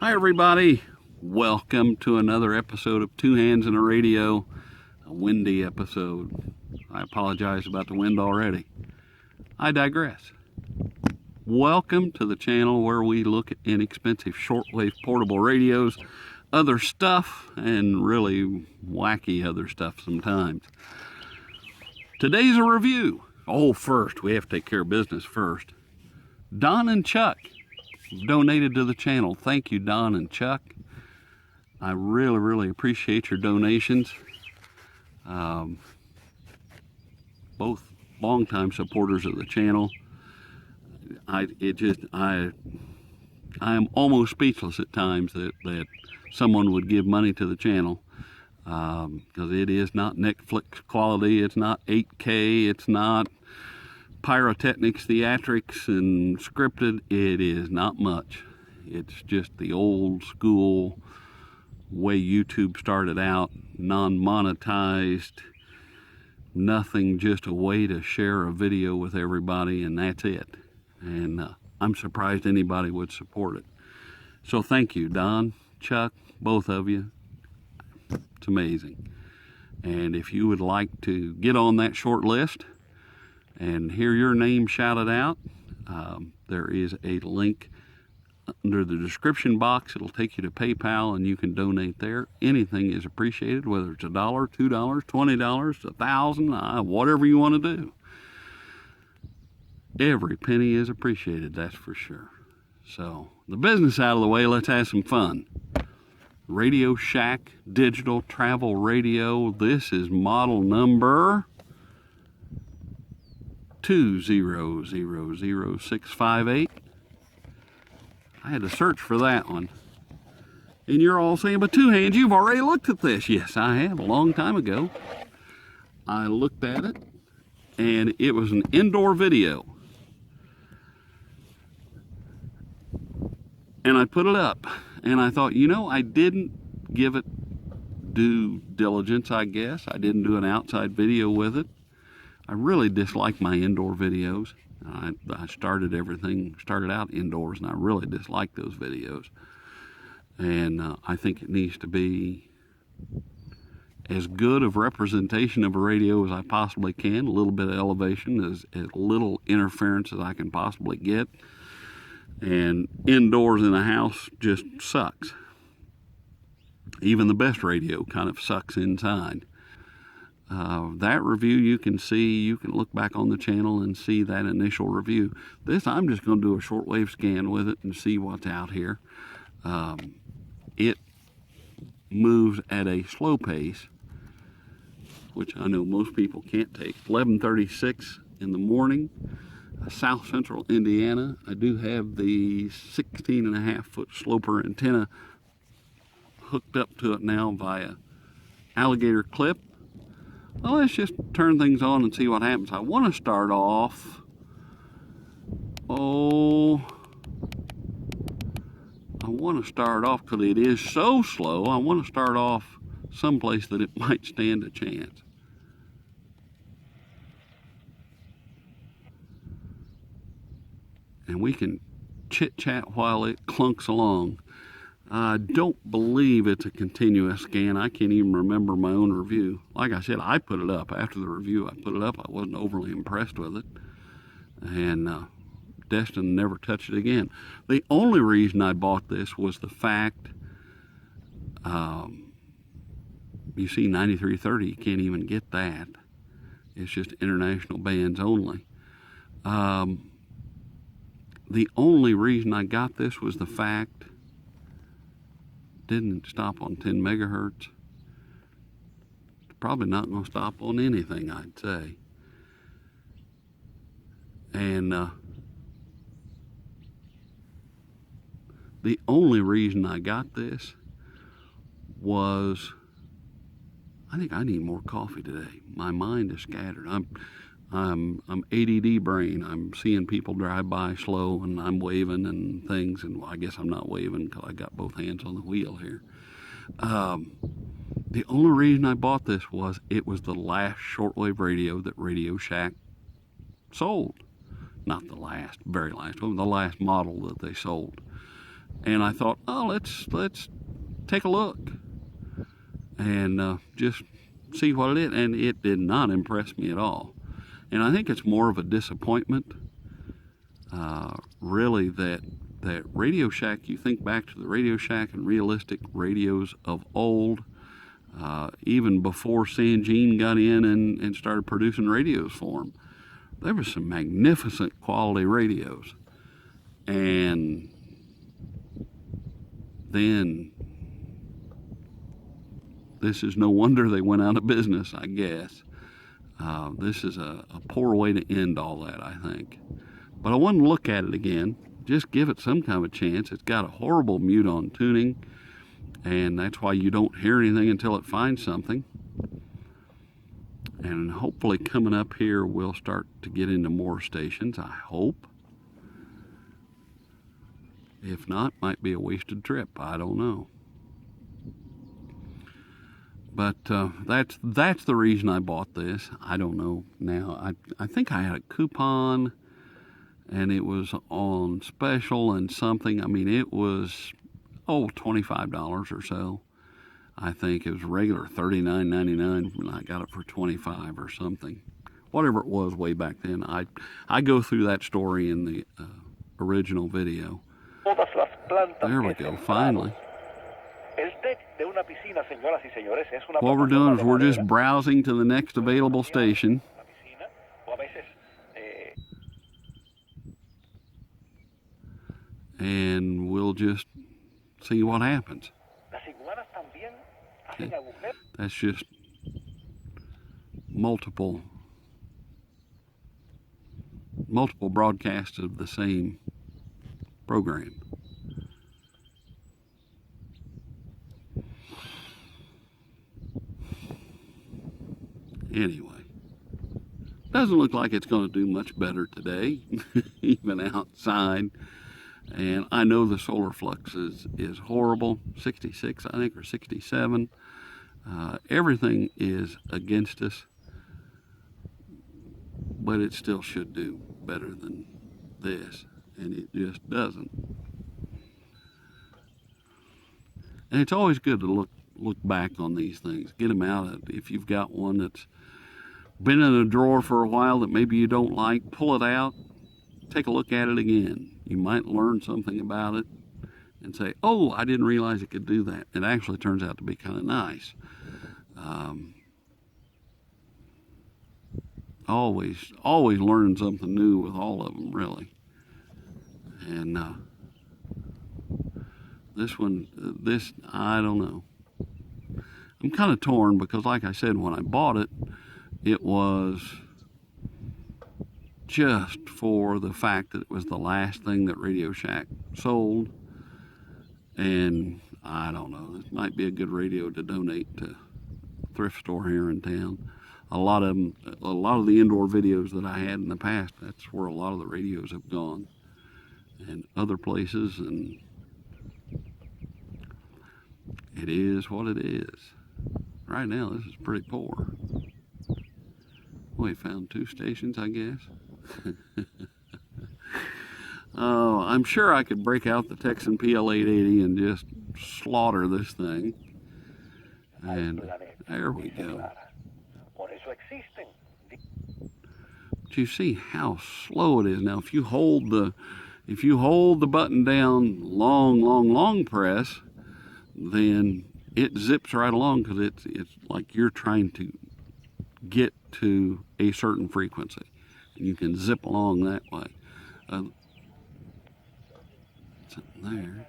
Hi everybody, welcome to another episode of Two Hands in a Radio, a windy episode. I apologize about the wind already. I digress. Welcome to the channel where we look at inexpensive shortwave portable radios, other stuff, and really wacky other stuff sometimes. Today's a review. First, we have to take care of business first. Don and Chuck donated to the channel. Thank you, Don and Chuck. I really appreciate your donations. Both longtime supporters of the channel. I am almost speechless at times that someone would give money to the channel, because it is not Netflix quality. It's not 8K. It's not pyrotechnics, theatrics, and scripted. It is not much. It's just the old school way YouTube started out, non-monetized, nothing, just a way to share a video with everybody, and that's it. And I'm surprised anybody would support it. So thank you, Don, Chuck, both of you. It's amazing. And if you would like to get on that short list and hear your name shouted out, there is a link under the description box. It'll take you to PayPal and you can donate there. Anything is appreciated, whether it's $1, $2, $20, $1,000, whatever you want to do. Every penny is appreciated, that's for sure. So, the business out of the way, let's have some fun. Radio Shack digital travel radio. This is model number 2000658. I had to search for that one. And you're all saying, but Two Hands, you've already looked at this. Yes, I have, a long time ago. I looked at it, and it was an indoor video. And I put it up, and I thought, I didn't give it due diligence, I guess. I didn't do an outside video with it. I really dislike my indoor videos. I started out indoors, and I really dislike those videos. And I think it needs to be as good of representation of a radio as I possibly can, a little bit of elevation, as little interference as I can possibly get. And indoors in a house just sucks. Even the best radio kind of sucks inside. That review you can look back on the channel and see that initial review. This, I'm just going to do a shortwave scan with it and see what's out here. It moves at a slow pace, which I know most people can't take. 11:36 in the morning, South Central Indiana. I do have the 16.5-foot sloper antenna hooked up to it now via alligator clip. Well, let's just turn things on and see what happens. I want to start off, because it is so slow, I want to start off someplace that it might stand a chance. And we can chit-chat while it clunks along. I don't believe it's a continuous scan. I can't even remember my own review. Like I said, I put it up. After the review, I put it up. I wasn't overly impressed with it. And Destin never touched it again. The only reason I bought this was the fact, you see 9330, you can't even get that. It's just international bands only. The only reason I got this was the fact didn't stop on 10 megahertz. It's probably not going to stop on anything, I'd say. And the only reason I got this was, I think I need more coffee today. My mind is scattered. I'm ADD brain. I'm seeing people drive by slow, and I'm waving and things, and I guess I'm not waving because I got both hands on the wheel here. The only reason I bought this was it was the last shortwave radio that Radio Shack sold. Not the last, very last one, the last model that they sold. And I thought, oh, let's take a look and just see what it is. And it did not impress me at all. And I think it's more of a disappointment, really, that Radio Shack, you think back to the Radio Shack and realistic radios of old, even before Sanjean got in and started producing radios for them. There were some magnificent quality radios. And then this is no wonder they went out of business, I guess. This is a poor way to end all that, I think. But I want to look at it again. Just give it some kind of a chance. It's got a horrible mute-on tuning, and that's why you don't hear anything until it finds something. And hopefully coming up here, we'll start to get into more stations, I hope. If not, might be a wasted trip. I don't know. But that's the reason I bought this. I don't know now. I think I had a coupon, and it was on special and something. I mean, it was, $25 or so. I think it was regular $39.99, and I got it for $25 or something. Whatever it was way back then. I go through that story in the original video. There we go, finally. What we're doing is we're just browsing to the next available station. And we'll just see what happens. Okay. That's just multiple broadcasts of the same program. Anyway, doesn't look like it's going to do much better today, even outside. And I know the solar flux is horrible, 66, I think, or 67. Everything is against us, but it still should do better than this, and it just doesn't. And it's always good to look back on these things, get them out. If you've got one that's been in a drawer for a while that maybe you don't like, pull it out, take a look at it again. You might learn something about it and say, oh, I didn't realize it could do that. It actually turns out to be kind of nice. Always learning something new with all of them, really. And this, I don't know. I'm kind of torn because, like I said, when I bought it, it was just for the fact that it was the last thing that Radio Shack sold. And I don't know, this might be a good radio to donate to a thrift store here in town. A lot of the indoor videos that I had in the past, that's where a lot of the radios have gone, and other places, and it is what it is. Right now, this is pretty poor. We found 2 stations, I guess. Oh, I'm sure I could break out the Texan PL880 and just slaughter this thing. And there we go. But you see how slow it is. Now, if you hold the button down long press, then it zips right along, because it's like you're trying to get to a certain frequency, and you can zip along that way. Something there.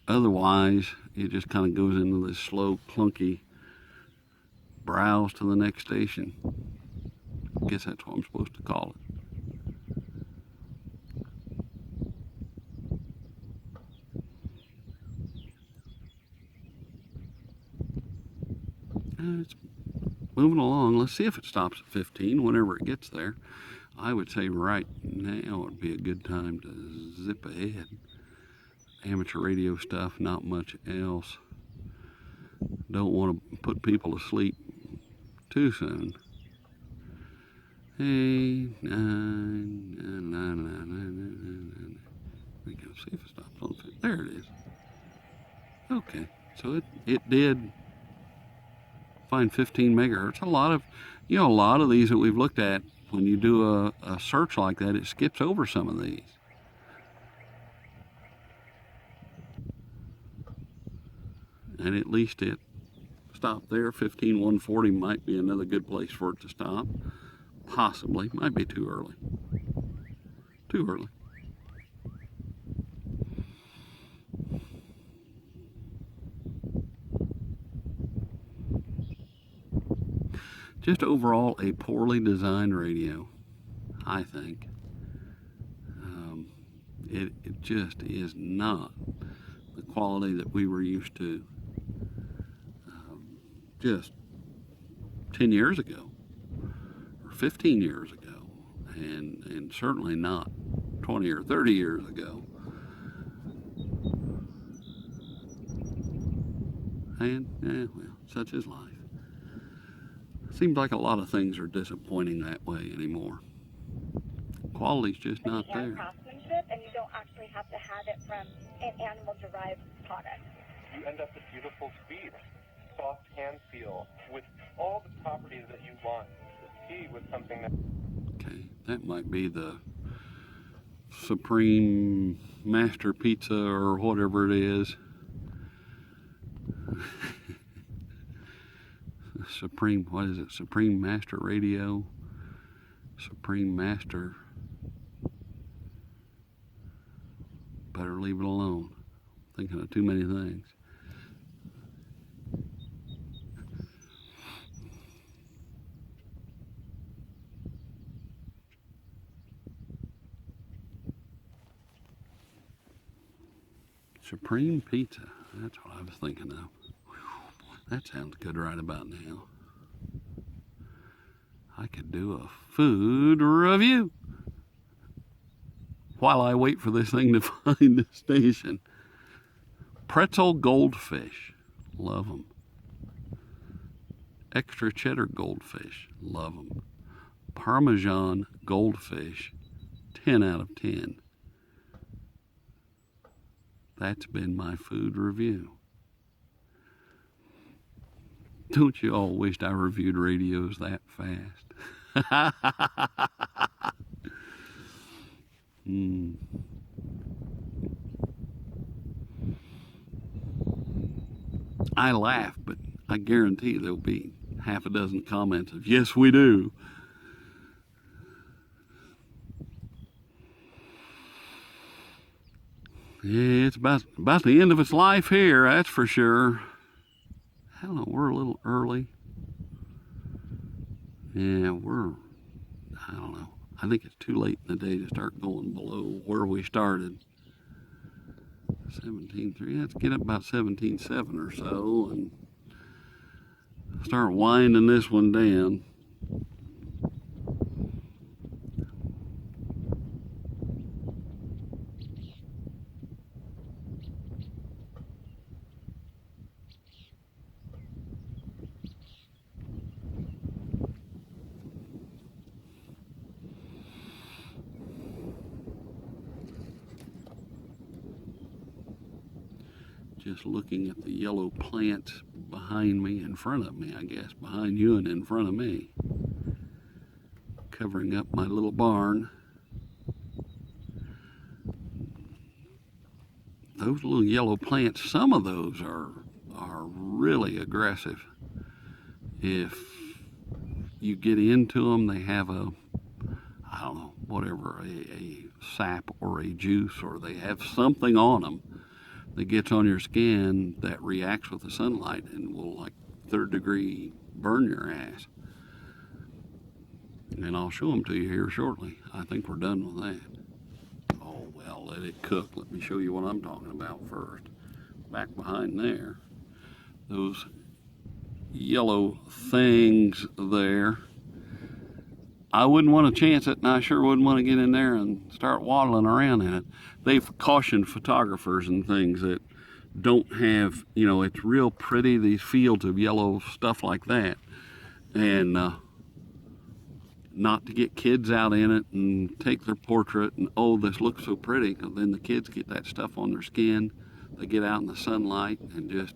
Otherwise, it just kind of goes into this slow, clunky browse to the next station. I guess that's what I'm supposed to call it. It's moving along. Let's see if it stops at 15 whenever it gets there. I would say right now would be a good time to zip ahead. Amateur radio stuff, not much else. Don't want to put people to sleep too soon. Hey, 9, 9, 9, 9, 9, 9, 9. There we go. See if it stops on 50. There it is. Okay, so it did find 15 megahertz. A lot of these that we've looked at, when you do a search like that, it skips over some of these. And at least it stopped there. 15140 might be another good place for it to stop. Possibly. Might be too early. Too early. Just overall a poorly designed radio, I think. It just is not the quality that we were used to just 10 years ago or 15 years ago, and certainly not 20 or 30 years ago. And well, such is life. Seems like a lot of things are disappointing that way anymore. Quality's just not there. Craftsmanship, and you don't actually have to have it from an animal-derived product. You end up with beautiful speed, soft hand feel, with all the properties that you want to see with something that... Okay, that might be the Supreme Master Pizza or whatever it is. Supreme, what is it? Supreme Master Radio? Supreme Master. Better leave it alone. Thinking of too many things. Supreme Pizza. That's what I was thinking of. That sounds good right about now. I could do a food review while I wait for this thing to find the station. Pretzel goldfish. Love them. Extra cheddar goldfish. Love them. Parmesan goldfish. 10 out of 10. That's been my food review. Don't you all wish I reviewed radios that fast? I laugh, but I guarantee there'll be half a dozen comments of, yes, we do. Yeah, it's about the end of its life here, that's for sure. I don't know, we're a little early. Yeah, I don't know. I think it's too late in the day to start going below where we started. 17.3, let's get up about 17.7 or so and start winding this one down. Just looking at the yellow plants behind me, in front of me, I guess, behind you and in front of me, covering up my little barn. Those little yellow plants, some of those are really aggressive. If you get into them, they have I don't know, whatever, a sap or a juice, or they have something on them that gets on your skin that reacts with the sunlight and will, like, third degree burn your ass. And I'll show them to you here shortly. I think we're done with that. Oh, well, let it cook. Let me show you what I'm talking about first. Back behind there, those yellow things there, I wouldn't want to chance it, and I sure wouldn't want to get in there and start waddling around in it. They've cautioned photographers and things that don't have, you know, it's real pretty, these fields of yellow stuff like that. And not to get kids out in it and take their portrait and, oh, this looks so pretty, 'cause then the kids get that stuff on their skin. They get out in the sunlight and just,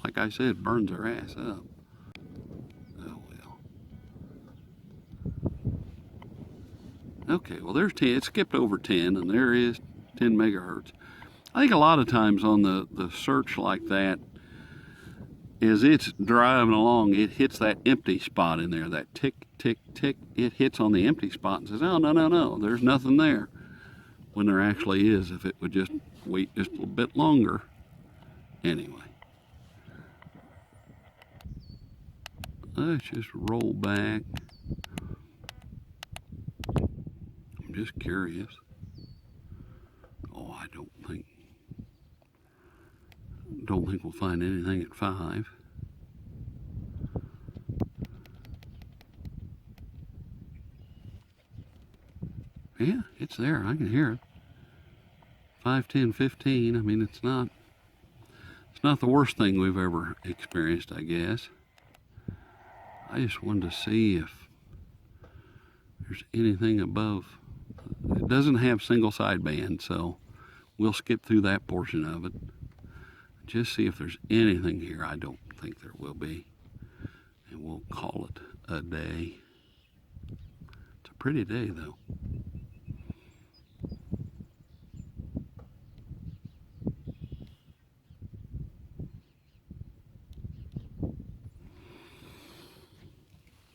like I said, burns their ass up. Oh well. Okay, well there's 10. It skipped over 10, and there is 10 megahertz. I think a lot of times on the search like that, as it's driving along, it hits that empty spot in there, that tick, tick, tick. It hits on the empty spot and says, oh, no, no, no, there's nothing there. When there actually is, if it would just wait just a little bit longer. Anyway. Let's just roll back. I'm just curious. Oh, I don't think we'll find anything at 5. Yeah, it's there. I can hear it. 5, 10, 15. I mean, it's not the worst thing we've ever experienced, I guess. I just wanted to see if there's anything above. It doesn't have single sideband, so we'll skip through that portion of it. Just see if there's anything here. I don't think there will be. And we'll call it a day. It's a pretty day, though.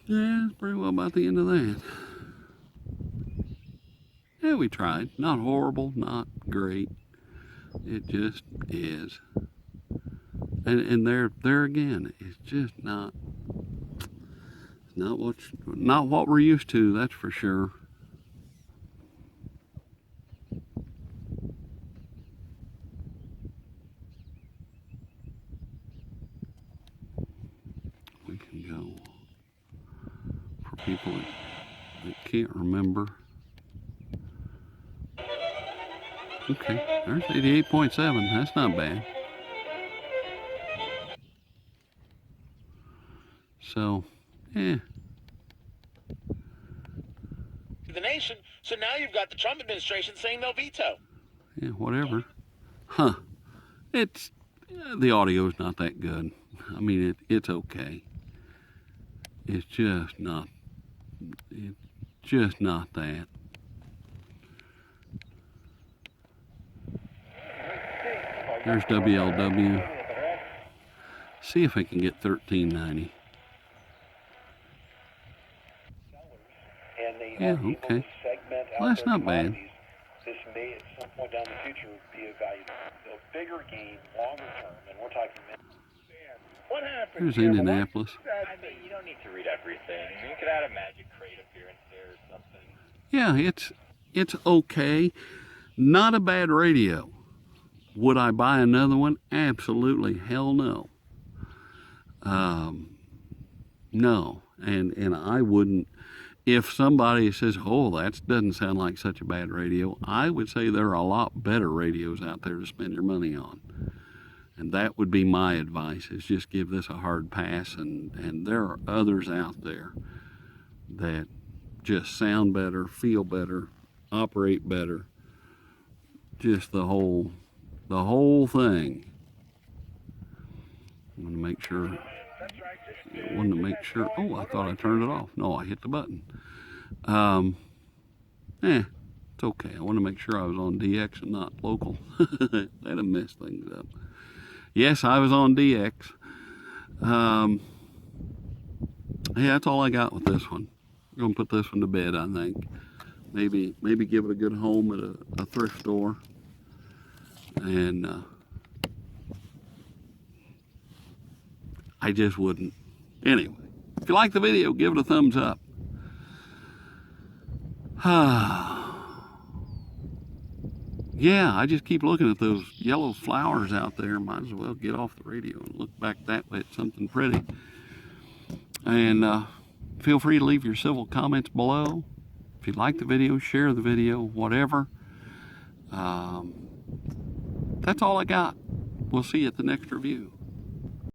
Yeah, it's pretty well about the end of that. Yeah, we tried. Not horrible, not great. It just is. And there again, it's just not what we're used to, that's for sure. We can go for people that can't remember. Okay, there's 88.7. That's not bad. So, yeah. The nation, so now you've got the Trump administration saying they'll veto. Yeah, whatever. Huh. It's, the audio's not that good. I mean, it's okay. It's just not that. There's WLW. See if I can get 1390. Yeah, okay. Well, that's not bad. This may at some point down the future be a value, a bigger gain, longer term, and we're talking. What happened? There's Indianapolis. I mean, you don't need to read everything. You could add a magic crate appearance there or something. Yeah, it's okay. Not a bad radio. Would I buy another one? Absolutely, hell no. No, and I wouldn't. If somebody says, oh, that doesn't sound like such a bad radio, I would say there are a lot better radios out there to spend your money on. And that would be my advice, is just give this a hard pass. And there are others out there that just sound better, feel better, operate better. Just the whole thing. I want to make sure. I wanted to make sure. Oh, I thought I turned it off. No, I hit the button. It's okay. I want to make sure I was on DX and not local. That'd have messed things up. Yes, I was on DX. Yeah, that's all I got with this one. I'm gonna put this one to bed, I think. Maybe give it a good home at a thrift store. And I just wouldn't. Anyway, if you like the video, give it a thumbs up. Yeah, I just keep looking at those yellow flowers out there. Might as well get off the radio and look back that way at something pretty. And feel free to leave your civil comments below. If you like the video, share the video, whatever. That's all I got. We'll see you at the next review.